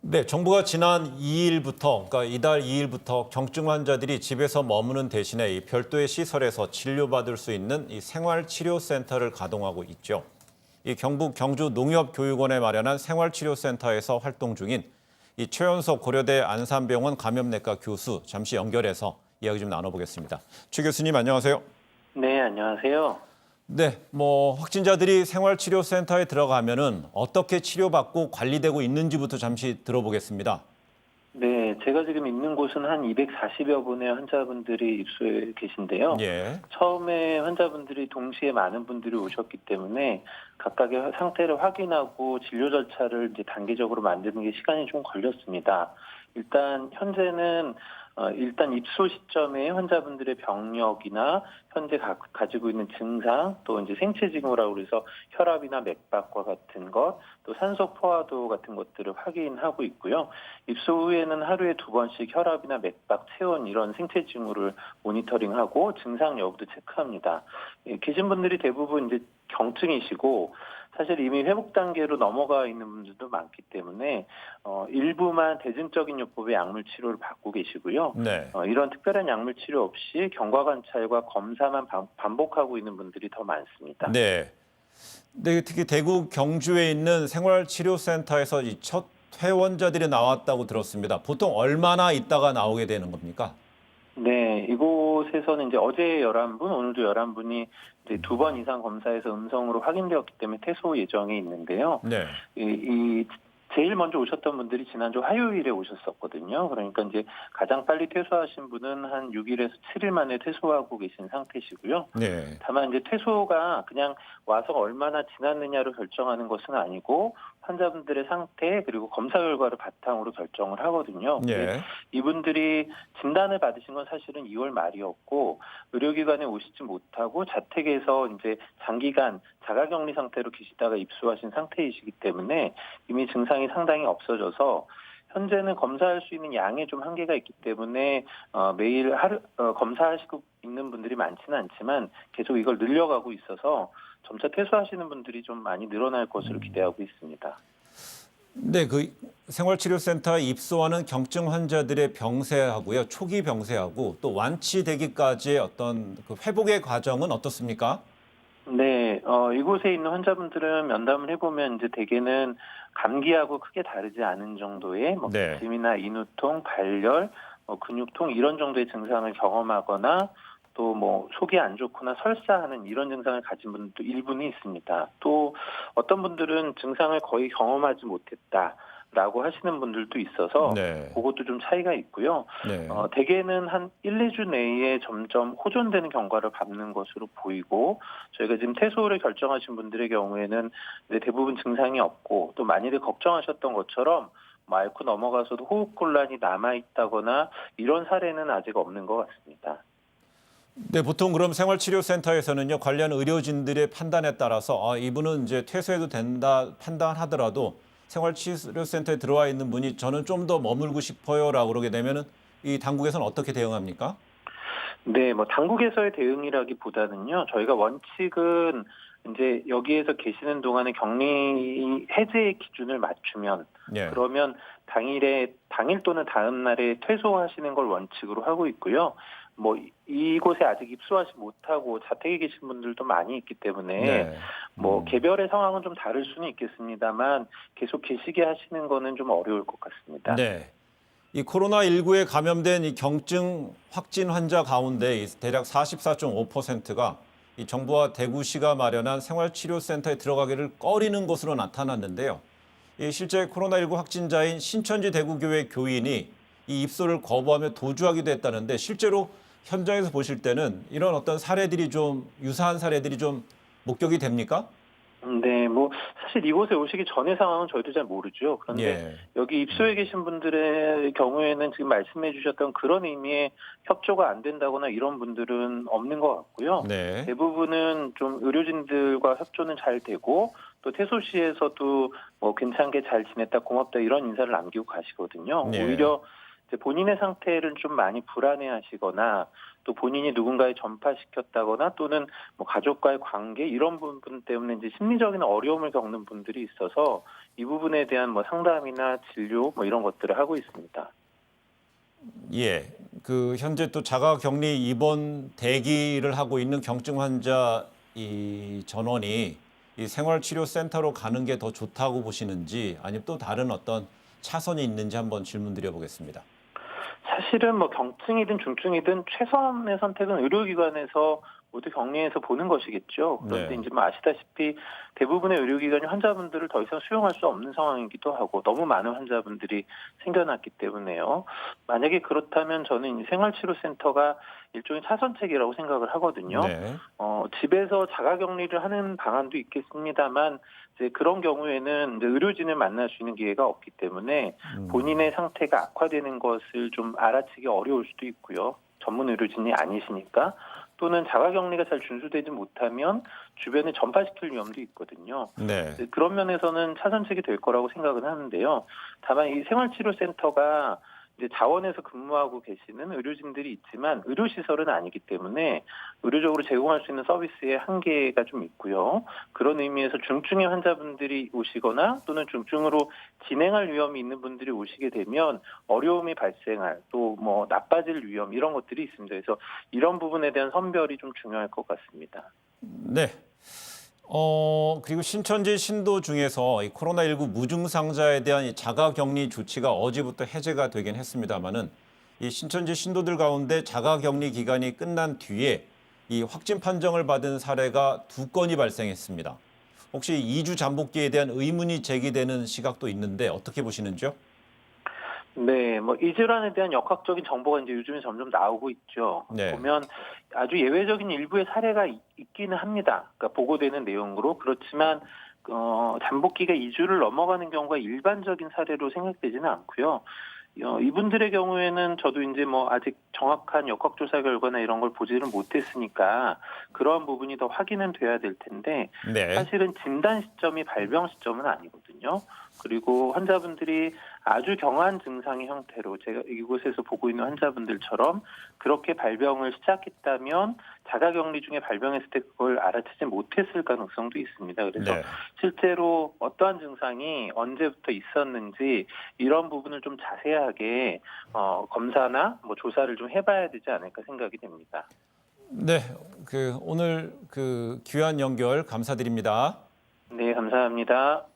네, 정부가 지난 2일부터, 그러니까 이달 2일부터 경증 환자들이 집에서 머무는 대신에 이 별도의 시설에서 치료받을 수 있는 이 생활치료센터를 가동하고 있죠. 이 경북 경주 농협교육원에 마련한 생활치료센터에서 활동 중인 이 최연석 고려대 안산병원 감염내과 교수 잠시 연결해서 이야기 좀 나눠보겠습니다. 최 교수님 안녕하세요. 네, 안녕하세요. 네, 확진자들이 생활치료센터에 들어가면은 어떻게 치료받고 관리되고 있는지부터 잠시 들어보겠습니다. 네, 제가 지금 있는 곳은 한 240여 분의 환자분들이 입소해 계신데요. 예. 처음에 환자분들이 동시에 많은 분들이 오셨기 때문에 각각의 상태를 확인하고 진료 절차를 이제 단계적으로 만드는 게 시간이 좀 걸렸습니다. 일단 현재는 일단 입소 시점에 환자분들의 병력이나 현재 가지고 있는 증상, 또 이제 생체 징후라고 그래서 혈압이나 맥박과 같은 것, 또 산소 포화도 같은 것들을 확인하고 있고요. 입소 후에는 하루에 2번씩 혈압이나 맥박, 체온 이런 생체 징후를 모니터링하고 증상 여부도 체크합니다. 예, 계신 분들이 대부분 이제 경증이시고 사실 이미 회복 단계로 넘어가 있는 분들도 많기 때문에 일부만 대증적인 요법의 약물 치료를 받고 계시고요. 네. 이런 특별한 약물 치료 없이 경과 관찰과 검사만 반복하고 있는 분들이 더 많습니다. 네. 네, 특히 대구 경주에 있는 생활치료센터에서 이 첫 퇴원자들이 나왔다고 들었습니다. 보통 얼마나 있다가 나오게 되는 겁니까? 네, 이곳에서는 이제 어제 11분, 오늘도 11분이 이제 2번 이상 검사에서 음성으로 확인되었기 때문에 퇴소 예정이 있는데요. 네. 이 제일 먼저 오셨던 분들이 지난주 화요일에 오셨었거든요. 그러니까 이제 가장 빨리 퇴소하신 분은 한 6일에서 7일 만에 퇴소하고 계신 상태시고요. 네. 다만 이제 퇴소가 그냥 와서 얼마나 지났느냐로 결정하는 것은 아니고 환자분들의 상태 그리고 검사 결과를 바탕으로 결정을 하거든요. 근데 예. 이분들이 진단을 받으신 건 사실은 2월 말이었고 의료기관에 오시지 못하고 자택에서 이제 장기간 자가격리 상태로 계시다가 입소하신 상태이시기 때문에 이미 증상이 상당히 없어져서 현재는 검사할 수 있는 양에 좀 한계가 있기 때문에 매일 하루 검사하시고 있는 분들이 많지는 않지만 계속 이걸 늘려가고 있어서 점차 퇴소하시는 분들이 좀 많이 늘어날 것으로 기대하고 있습니다. 네, 그 생활치료센터에 입소하는 경증 환자들의 병세하고요. 초기 병세하고 또 완치되기까지의 어떤 그 회복의 과정은 어떻습니까? 네, 이곳에 있는 환자분들은 면담을 해보면 이제 대개는 감기하고 크게 다르지 않은 정도의 뭐 네. 기침이나 인후통, 발열, 근육통 이런 정도의 증상을 경험하거나 또 뭐 속이 안 좋거나 설사하는 이런 증상을 가진 분도 일부는 있습니다. 또 어떤 분들은 증상을 거의 경험하지 못했다라고 하시는 분들도 있어서 네. 그것도 좀 차이가 있고요. 네. 대개는 한 1-2주 내에 점점 호전되는 경과를 밟는 것으로 보이고 저희가 지금 퇴소를 결정하신 분들의 경우에는 대부분 증상이 없고 또 많이들 걱정하셨던 것처럼 앓고 넘어가서도 호흡곤란이 남아있다거나 이런 사례는 아직 없는 것 같습니다. 네, 보통 그럼 생활치료센터에서는요, 관련 의료진들의 판단에 따라서 이분은 이제 퇴소해도 된다 판단하더라도 생활치료센터에 들어와 있는 분이 저는 좀 더 머물고 싶어요라고 그러게 되면은 이 당국에서는 어떻게 대응합니까? 네, 뭐 당국에서의 대응이라기보다는요. 저희가 원칙은 이제 여기에서 계시는 동안에 격리 해제의 기준을 맞추면 예. 그러면 당일 또는 다음 날에 퇴소하시는 걸 원칙으로 하고 있고요. 뭐 이곳에 아직 입소하지 못하고 자택에 계신 분들도 많이 있기 때문에 네. 뭐 개별의 상황은 좀 다를 수는 있겠습니다만 계속 계시게 하시는 거는 좀 어려울 것 같습니다. 네. 이 코로나19에 감염된 이 경증 확진 환자 가운데 이 대략 44.5%가 이 정부와 대구시가 마련한 생활치료센터에 들어가기를 꺼리는 것으로 나타났는데요. 이 실제 코로나19 확진자인 신천지 대구교회 교인이 이 입소를 거부하며 도주하기도 했다는데 실제로 현장에서 보실 때는 이런 어떤 사례들이 좀 유사한 사례들이 좀 목격이 됩니까? 네, 뭐 사실 이곳에 오시기 전의 상황은 저희도 잘 모르죠. 그런데 예. 여기 입소해 계신 분들의 경우에는 지금 말씀해 주셨던 그런 의미의 협조가 안 된다거나 이런 분들은 없는 것 같고요. 네. 대부분은 좀 의료진들과 협조는 잘 되고 또 퇴소시에서도 뭐 괜찮게 잘 지냈다 고맙다 이런 인사를 남기고 가시거든요. 예. 오히려 이제 본인의 상태를 좀 많이 불안해하시거나 또 본인이 누군가에 전파시켰다거나 또는 뭐 가족과의 관계 이런 부분 때문에 이제 심리적인 어려움을 겪는 분들이 있어서 이 부분에 대한 뭐 상담이나 진료 뭐 이런 것들을 하고 있습니다. 예, 그 현재 또 자가격리 입원 대기를 하고 있는 경증 환자 이 전원이 이 생활치료센터로 가는 게 더 좋다고 보시는지 아니면 또 다른 어떤 차선이 있는지 한번 질문 드려보겠습니다. 사실은 뭐 경증이든 중증이든 최선의 선택은 의료기관에서 모두 격리해서 보는 것이겠죠. 그런데 네. 이제 뭐 아시다시피 대부분의 의료기관이 환자분들을 더 이상 수용할 수 없는 상황이기도 하고 너무 많은 환자분들이 생겨났기 때문에요. 만약에 그렇다면 저는 이 생활치료센터가 일종의 차선책이라고 생각을 하거든요. 네. 집에서 자가격리를 하는 방안도 있겠습니다만 이제 그런 경우에는 이제 의료진을 만날 수 있는 기회가 없기 때문에 본인의 상태가 악화되는 것을 좀 알아채기 어려울 수도 있고요. 전문 의료진이 아니시니까 또는 자가격리가 잘 준수되지 못하면 주변에 전파시킬 위험도 있거든요. 네. 그런 면에서는 차선책이 될 거라고 생각은 하는데요. 다만 이 생활치료센터가 이제 자원에서 근무하고 계시는 의료진들이 있지만 의료시설은 아니기 때문에 의료적으로 제공할 수 있는 서비스의 한계가 좀 있고요. 그런 의미에서 중증의 환자분들이 오시거나 또는 중증으로 진행할 위험이 있는 분들이 오시게 되면 어려움이 발생할 또 뭐 나빠질 위험 이런 것들이 있습니다. 그래서 이런 부분에 대한 선별이 좀 중요할 것 같습니다. 네. 그리고 신천지 신도 중에서 이 코로나19 무증상자에 대한 이 자가격리 조치가 어제부터 해제가 되긴 했습니다만은 이 신천지 신도들 가운데 자가격리 기간이 끝난 뒤에 이 확진 판정을 받은 사례가 2건이 발생했습니다. 혹시 2주 잠복기에 대한 의문이 제기되는 시각도 있는데 어떻게 보시는지요? 네, 뭐 이 질환에 대한 역학적인 정보가 이제 요즘에 점점 나오고 있죠. 네. 보면 아주 예외적인 일부의 사례가 있기는 합니다. 그러니까 보고되는 내용으로 그렇지만 잠복기가 2주를 넘어가는 경우가 일반적인 사례로 생각되지는 않고요. 이분들의 경우에는 저도 이제 뭐 아직 정확한 역학조사 결과나 이런 걸 보지를 못했으니까 그러한 부분이 더 확인은 돼야 될 텐데 네. 사실은 진단 시점이 발병 시점은 아니거든요. 그리고 환자분들이 아주 경한 증상의 형태로 제가 이곳에서 보고 있는 환자분들처럼 그렇게 발병을 시작했다면 자가격리 중에 발병했을 때 그걸 알아채지 못했을 가능성도 있습니다. 그래서 네. 실제로 어떠한 증상이 언제부터 있었는지 이런 부분을 좀 자세하게 검사나 뭐 조사를 좀 해봐야 되지 않을까 생각이 됩니다. 네. 오늘 귀한 연결 감사드립니다. 네, 감사합니다.